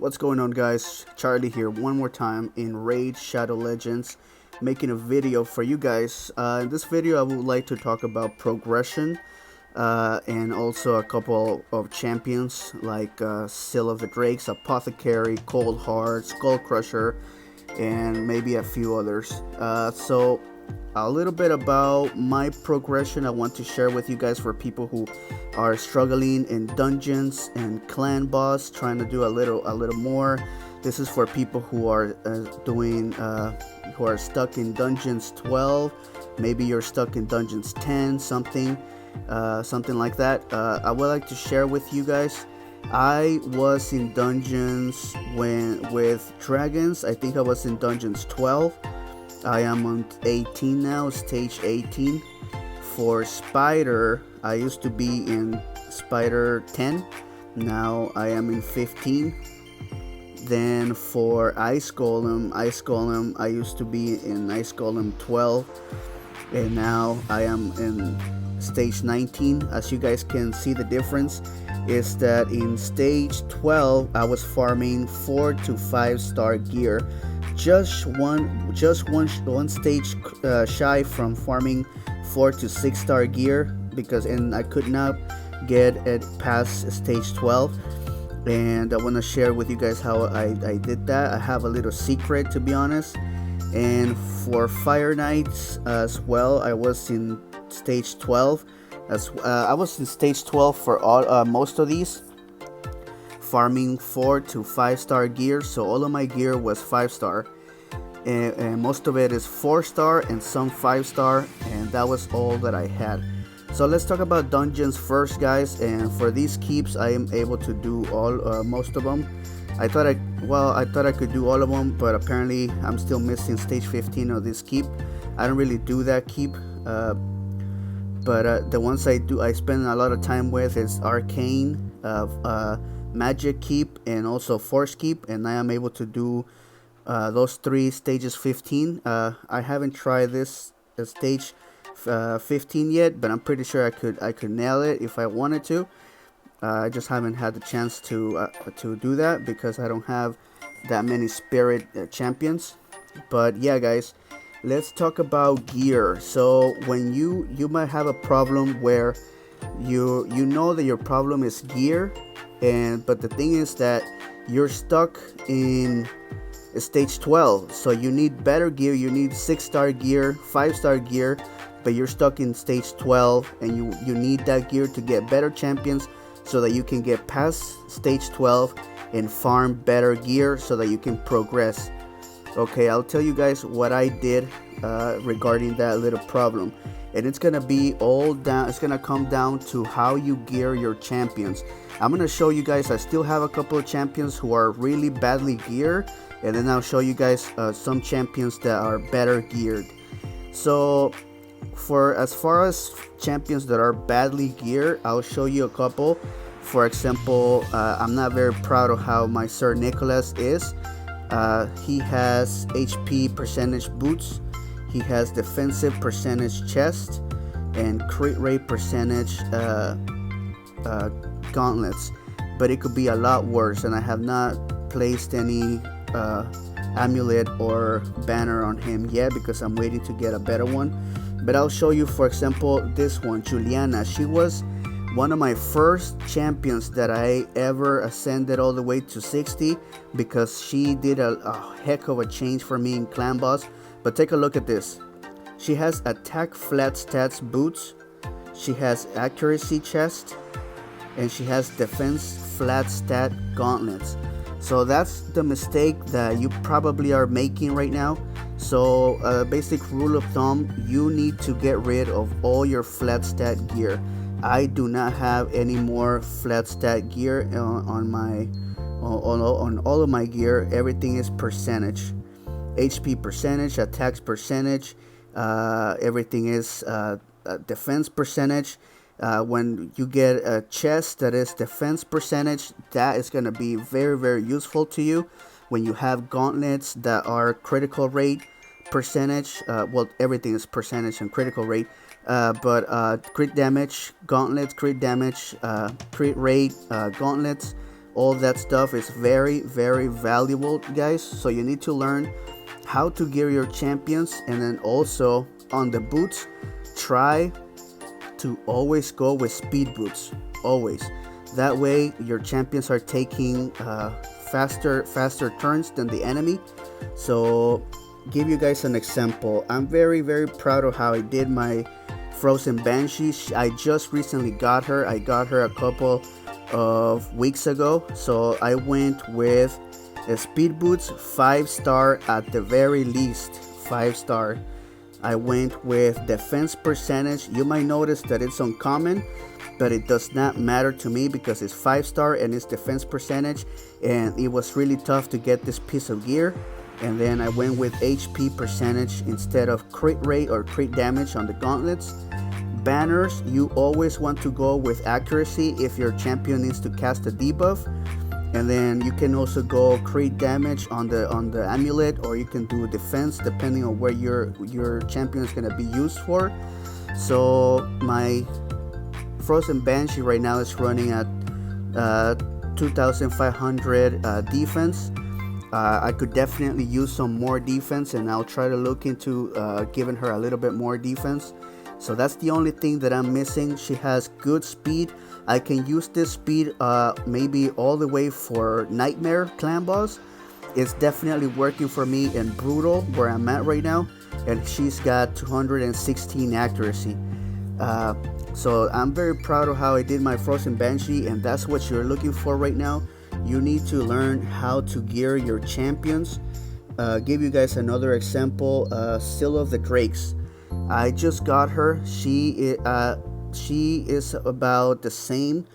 What's going on, guys? Charlie here one more time in Raid Shadow Legends, making a video for you guys. In this video I would like to talk about progression and also a couple of champions like Seal of the Drakes, Apothecary, Cold Heart, Skull Crusher, and maybe a few others. So a little bit about my progression I want to share with you guys for people who are struggling in dungeons and clan boss, trying to do a little more. This is for people who are who are stuck in dungeons 12. Maybe you're stuck in dungeons 10, something like that. I would like to share with you guys. I was in dungeons with dragons. I think I was in dungeons 12. I am on 18 now, stage 18. For Spider, I used to be in Spider 10. Now I am in 15. Then for Ice Golem, I used to be in Ice Golem 12. And now I am in stage 19. As you guys can see, the difference is that in stage 12, I was farming 4 to 5 star gear. Just one stage shy from farming 4 to 6 star gear, because I could not get it past stage 12. And I want to share with you guys how I did that. I have a little secret, to be honest. And for Fire Knights as well, I was in stage 12. I was in stage 12 for all most of these, farming 4 to 5 star gear. So all of my gear was 5 star, and most of it is 4 star and some 5 star, and that was all that I had. So let's talk about dungeons first, guys. And for these keeps, I am able to do most of them. I thought I could do all of them, but apparently I'm still missing stage 15 of this keep. I don't really do that keep, but the ones I do, I spend a lot of time with is Arcane, Magic keep, and also Force keep, and I am able to do those 3 stages 15. I haven't tried this stage 15 yet, but I'm pretty sure I could nail it if I wanted to. I just haven't had the chance to do that because I don't have that many spirit champions. But yeah, guys, let's talk about gear. So when you might have a problem where you know that your problem is gear, but the thing is that you're stuck in stage 12, so you need better gear. You need 6 star gear, 5 star gear, but you're stuck in stage 12, and you need that gear to get better champions so that you can get past stage 12 and farm better gear so that you can progress. Okay, I'll tell you guys what I did regarding that little problem, and it's gonna be it's gonna come down to how you gear your champions. I'm gonna show you guys. I still have a couple of champions who are really badly geared, and then I'll show you guys some champions that are better geared. So as far as champions that are badly geared, I'll show you a couple. For example, I'm not very proud of how my Sir Nicholas is. He has HP percentage boots, he has defensive percentage chest, and crit rate percentage gauntlets. But it could be a lot worse, and I have not placed any amulet or banner on him yet because I'm waiting to get a better one. But I'll show you, for example, this one, Juliana. She was one of my first champions that I ever ascended all the way to 60 because she did a heck of a change for me in clan boss. But take a look at this. She has attack flat stats boots, she has accuracy chest, and she has defense flat stat gauntlets. So that's the mistake that you probably are making right now. So basic rule of thumb, you need to get rid of all your flat stat gear. I do not have any more flat stat gear on all of my gear. Everything is percentage, HP percentage, attacks percentage, everything is defense percentage. When you get a chest that is defense percentage, that is going to be very, very useful to you. When you have gauntlets that are critical rate percentage, well, everything is percentage and critical rate, but crit damage gauntlets, crit damage, crit rate gauntlets, all that stuff is very, very valuable, guys. So you need to learn how to gear your champions. And then also on the boots, try to always go with speed boots, always. That way your champions are taking faster turns than the enemy. So give you guys an example. I'm very, very proud of how I did my Frozen Banshee. I just recently got her. I got her a couple of weeks ago. So I went with speed boots, 5-star at the very least, 5-star. I went with defense percentage. You might notice that it's uncommon, but it does not matter to me because it's 5-star and it's defense percentage, and it was really tough to get this piece of gear. And then I went with HP percentage instead of crit rate or crit damage on the gauntlets. Banners, you always want to go with accuracy if your champion needs to cast a debuff. And then you can also go crit damage on the amulet, or you can do defense depending on where your champion is going to be used for. So my Frozen Banshee right now is running at 2500 defense. I could definitely use some more defense, and I'll try to look into giving her a little bit more defense. So that's the only thing that I'm missing. She has good speed. I can use this speed maybe all the way for Nightmare Clan Boss. It's definitely working for me in Brutal, where I'm at right now, and she's got 216 accuracy. So I'm very proud of how I did my Frozen Banshee, and that's what you're looking for right now. You need to learn how to gear your champions. Give you guys another example. Seal of the Drakes. I just got her. She is about the same,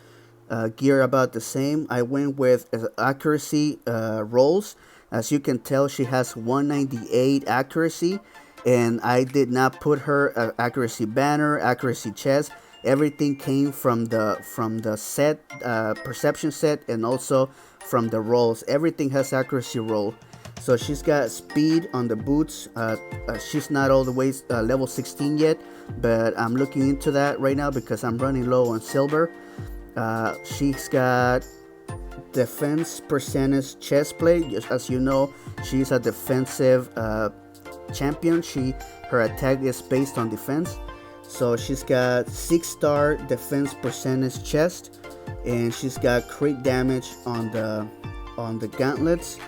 gear about the same. I went with accuracy rolls. As you can tell, she has 198 accuracy, and I did not put her accuracy banner, accuracy chest. Everything came from the set, perception set, and also from the rolls. Everything has accuracy roll. So she's got speed on the boots. She's not all the way level 16 yet, but I'm looking into that right now because I'm running low on silver. She's got defense percentage chest plate. As you know, she's a defensive champion. Her attack is based on defense. So she's got 6-star defense percentage chest, and she's got crit damage on the gauntlets.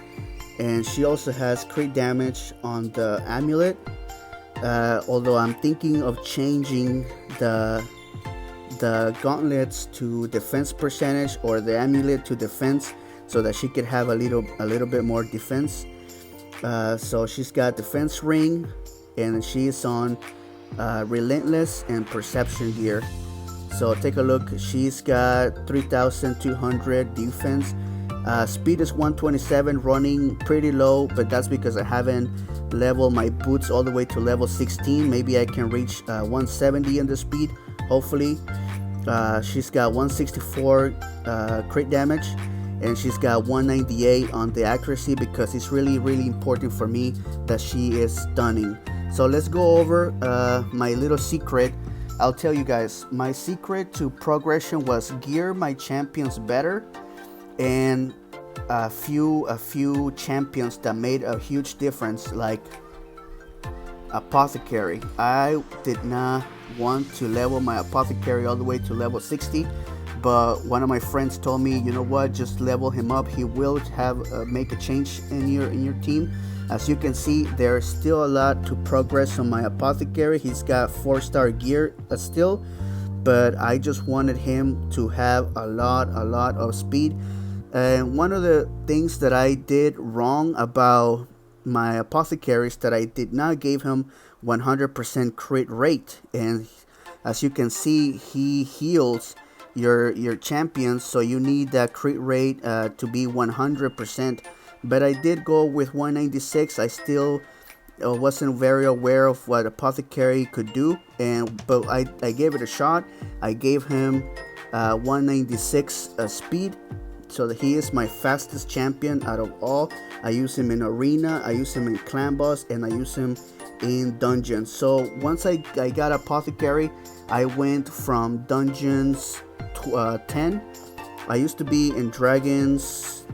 And she also has crit damage on the amulet. Although I'm thinking of changing the gauntlets to defense percentage, or the amulet to defense, so that she could have a little bit more defense. So she's got defense ring, and she's on relentless and perception gear. So take a look. She's got 3200 defense. Speed is 127, running pretty low, but that's because I haven't leveled my boots all the way to level 16. Maybe I can reach 170 in the speed, hopefully. She's got 164 crit damage, and she's got 198 on the accuracy, because it's really, really important for me that she is stunning. So let's go over my little secret. I'll tell you guys, my secret to progression was gear my champions better, and a few champions that made a huge difference, like Apothecary. I did not want to level my Apothecary all the way to level 60, but one of my friends told me, you know what, just level him up. He will have make a change in your team. As you can see, there's still a lot to progress on my Apothecary. He's got 4-star gear still, but I just wanted him to have a lot of speed. And one of the things that I did wrong about my Apothecary is that I did not give him 100% crit rate. And as you can see, he heals your champions, so you need that crit rate to be 100%. But I did go with 196. I still wasn't very aware of what Apothecary could do, but I gave it a shot. I gave him 196 speed, so that he is my fastest champion out of all. I use him in arena, I use him in clan boss, and I use him in dungeons. So once I got Apothecary, I went from dungeons 10 I used to be in dragons.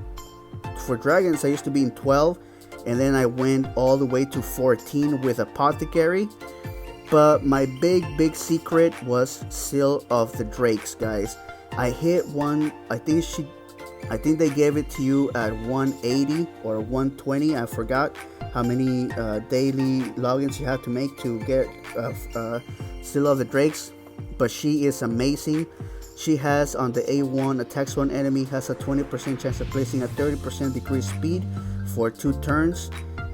For dragons, I used to be in 12, and then I went all the way to 14 with apothecary. But my big secret was Seal of the Drakes, guys. I hit one. I think they gave it to you at 180 or 120. I forgot how many daily logins you have to make to get Seal of the Drakes. But she is amazing. She has on the A1, attacks one enemy, has a 20% chance of placing a 30% decreased speed for 2 turns.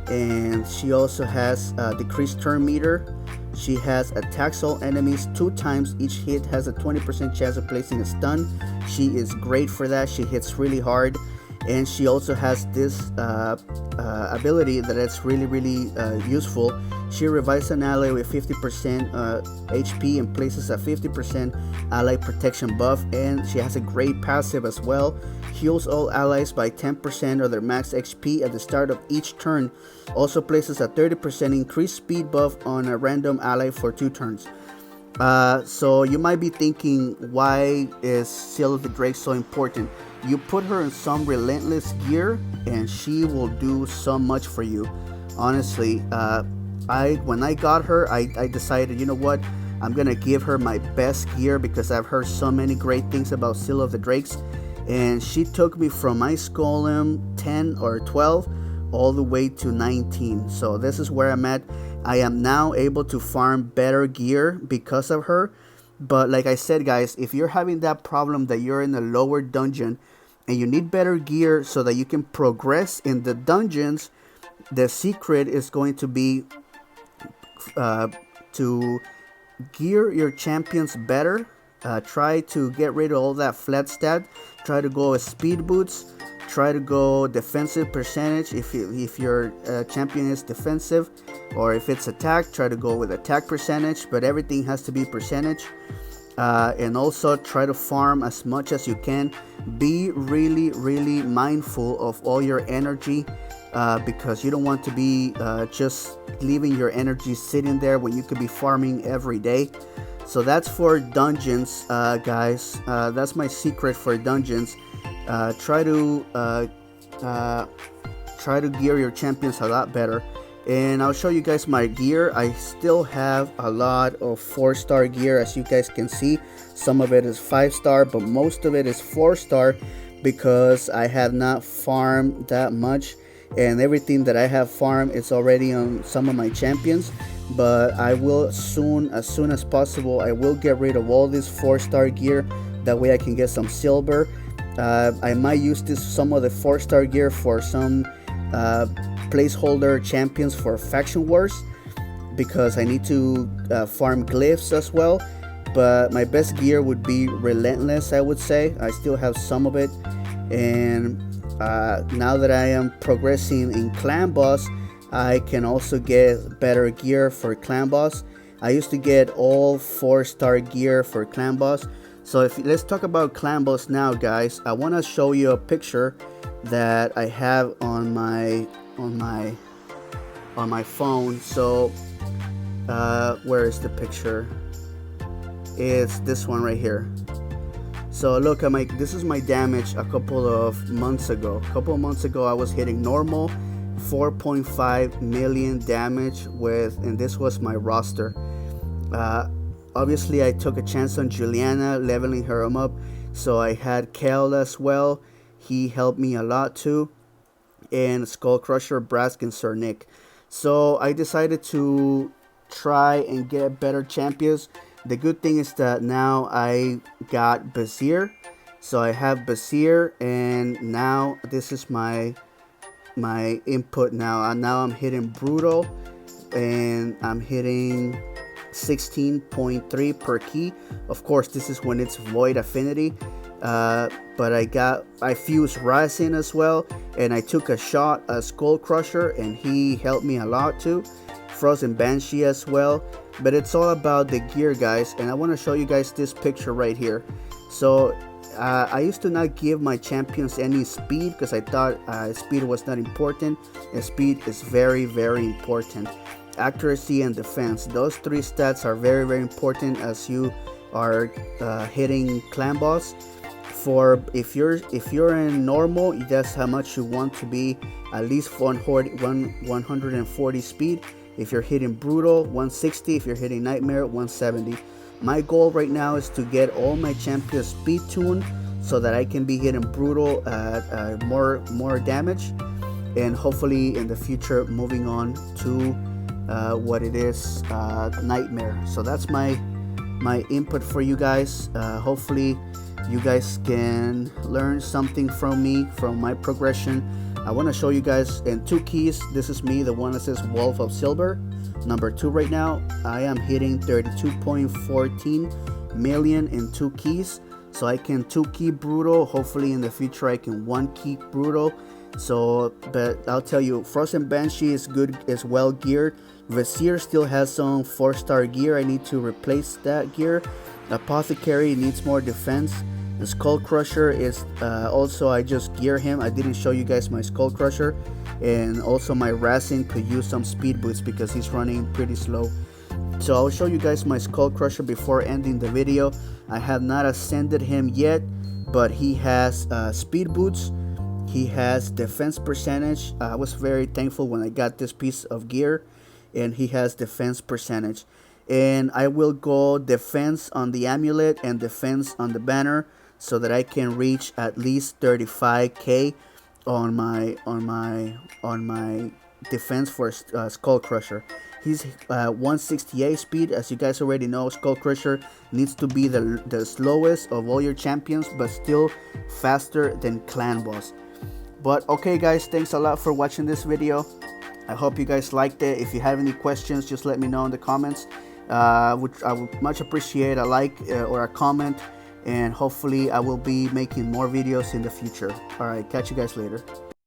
And she also has decreased turn meter. She has attacks all enemies 2 times. Each hit has a 20% chance of placing a stun. She is great for that. She hits really hard. And she also has this ability that is really useful. She revives an ally with 50% HP and places a 50% ally protection buff. And she has a great passive as well. Heals all allies by 10% of their max HP at the start of each turn. Also places a 30% increased speed buff on a random ally for 2 turns. So you might be thinking, why is Seal of the Drake so important? You put her in some relentless gear and she will do so much for you. Honestly, when I got her, I decided, you know what, I'm gonna give her my best gear because I've heard so many great things about Seal of the Drakes. And she took me from Ice Golem 10 or 12 all the way to 19. So this is where I'm at. I am now able to farm better gear because of her. But like I said, guys, if you're having that problem that you're in a lower dungeon and you need better gear so that you can progress in the dungeons, the secret is going to be to gear your champions better. Try to get rid of all that flat stat. Try to go with speed boots. Try to go defensive percentage if your champion is defensive, or if it's attack, try to go with attack percentage, but everything has to be percentage. And also try to farm as much as you can. Be really mindful of all your energy, because you don't want to be just leaving your energy sitting there when you could be farming every day. So that's for dungeons, guys. That's my secret for dungeons. Try to gear your champions a lot better. And I'll show you guys my gear. I still have a lot of 4-star gear, as you guys can see. Some of it is 5-star, but most of it is 4-star because I have not farmed that much, and everything that I have farmed is already on some of my champions. But I will as soon as possible, I will get rid of all this 4-star gear. That way I can get some silver. I might use some of the 4-star gear for some placeholder champions for faction wars, because I need to farm glyphs as well. But my best gear would be relentless, I would say. I still have some of it. And now that I am progressing in clan boss, I can also get better gear for clan boss. I used to get all 4-star gear for clan boss. So let's talk about clan boss now, guys. I want to show you a picture that I have on my phone. So where is the picture? It's this one right here. So look at this is my damage a couple of months ago. I was hitting normal 4.5 million damage and this was my roster. Obviously I took a chance on Juliana, leveling her up. So I had Kel as well. He helped me a lot too. And Skull Crusher, Brask, and Sir Nick. So I decided to try and get better champions. The good thing is that now I got Bazir. So I have Bazir, and now this is my input now. Now I'm hitting Brutal, and I'm hitting 16.3 per key. Of course, this is when it's Void Affinity. But I fused Rasen as well, and I took a shot at Skull Crusher, and he helped me a lot too. Frozen Banshee as well. But it's all about the gear, guys, and I want to show you guys this picture right here. So I used to not give my champions any speed because I thought speed was not important, and speed is very important. Accuracy and defense, those 3 stats are very important as you are hitting clan boss. For if you're in normal, that's how much you want to be, at least 140 speed. If you're hitting brutal, 160. If you're hitting nightmare, 170. My goal right now is to get all my champions speed tuned so that I can be hitting brutal more damage, and hopefully in the future moving on to what it is, nightmare. So that's my input for you guys. Hopefully you guys can learn something from me, from my progression. I want to show you guys in 2 keys. This is me, the one that says Wolf of Silver, number 2 right now. I am hitting 32.14 million in 2 keys. So I can 2 key brutal. Hopefully in the future I can 1 key brutal. So, but I'll tell you, Frozen Banshee is good, is well geared. Vizier still has some 4-star gear. I need to replace that gear. Apothecary needs more defense. The Skull Crusher is also, I just gear him. I didn't show you guys my Skull Crusher. And also my Racing could use some speed boots because he's running pretty slow. So I'll show you guys my Skull Crusher before ending the video. I have not ascended him yet, but he has speed boots. He has defense percentage. I was very thankful when I got this piece of gear, and he has defense percentage. And I will go defense on the amulet and defense on the banner so that I can reach at least 35k on my defense for Skull Crusher. He's 168 speed. As you guys already know, Skull Crusher needs to be the slowest of all your champions, but still faster than Clan Boss. But okay guys, thanks a lot for watching this video. I hope you guys liked it. If you have any questions, just let me know in the comments. I would much appreciate a like or a comment, and hopefully I will be making more videos in the future. Alright, catch you guys later.